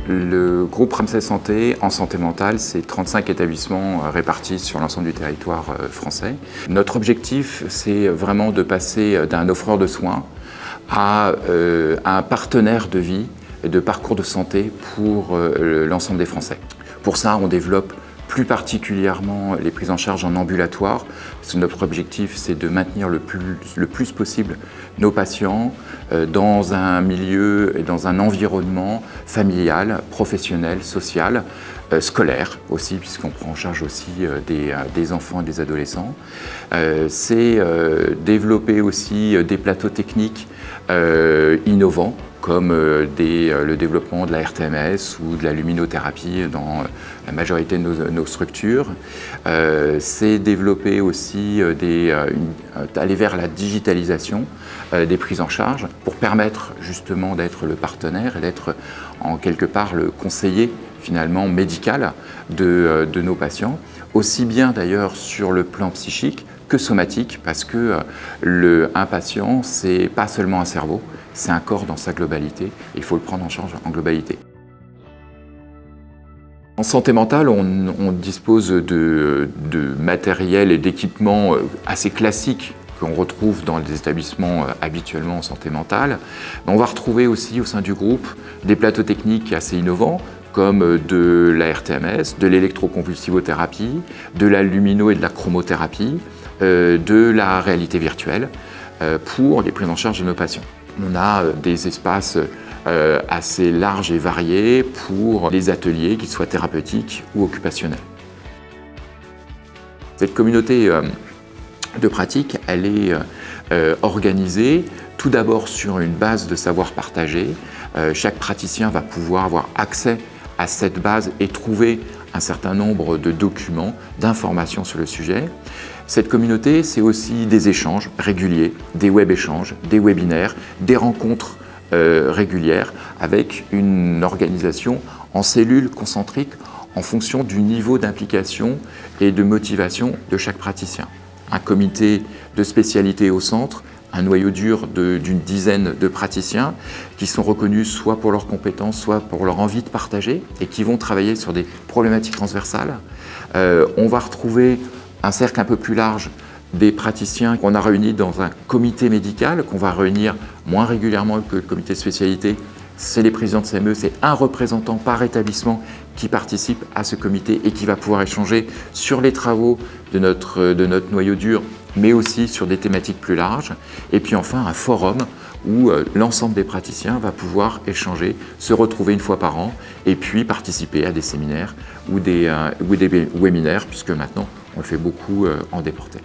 Le groupe Ramsay Santé en santé mentale, c'est 35 établissements répartis sur l'ensemble du territoire français. Notre objectif, c'est vraiment de passer d'un offreur de soins à un partenaire de vie et de parcours de santé pour l'ensemble des Français. Pour ça, on développe plus particulièrement les prises en charge en ambulatoire. Notre objectif, c'est de maintenir le plus possible nos patients dans un milieu et dans un environnement familial, professionnel, social, scolaire aussi, puisqu'on prend en charge aussi des enfants et des adolescents. C'est développer aussi des plateaux techniques innovants, comme le développement de la RTMS ou de la luminothérapie dans la majorité de nos structures. C'est développer aussi, aller vers la digitalisation des prises en charge pour permettre justement d'être le partenaire et d'être en quelque part le conseiller finalement médical de nos patients, aussi bien d'ailleurs sur le plan psychique que somatique, parce que un patient, c'est pas seulement un cerveau, c'est un corps dans sa globalité, et il faut le prendre en charge en globalité. En santé mentale, on dispose de matériel et d'équipements assez classiques qu'on retrouve dans les établissements habituellement en santé mentale. On va retrouver aussi au sein du groupe des plateaux techniques assez innovants, comme de la RTMS, de l'électroconvulsivothérapie, de la lumino et de la chromothérapie, de la réalité virtuelle pour les prises en charge de nos patients. On a des espaces assez larges et variés pour les ateliers, qu'ils soient thérapeutiques ou occupationnels. Cette communauté de pratique, elle est organisée tout d'abord sur une base de savoir partagé. Chaque praticien va pouvoir avoir accès à cette base et trouver un certain nombre de documents, d'informations sur le sujet. Cette communauté, c'est aussi des échanges réguliers, des web-échanges, des webinaires, des rencontres régulières avec une organisation en cellules concentriques en fonction du niveau d'implication et de motivation de chaque praticien. Un comité de spécialité au centre, un noyau dur d'une dizaine de praticiens qui sont reconnus soit pour leurs compétences, soit pour leur envie de partager et qui vont travailler sur des problématiques transversales. On va retrouver un cercle un peu plus large des praticiens qu'on a réunis dans un comité médical, qu'on va réunir moins régulièrement que le comité de spécialité. C'est les présidents de CME, c'est un représentant par établissement qui participe à ce comité et qui va pouvoir échanger sur les travaux de notre noyau dur, mais aussi sur des thématiques plus larges. Et puis enfin, un forum où l'ensemble des praticiens va pouvoir échanger, se retrouver une fois par an et puis participer à des séminaires ou des webinaires, puisque maintenant on le fait beaucoup en déporté.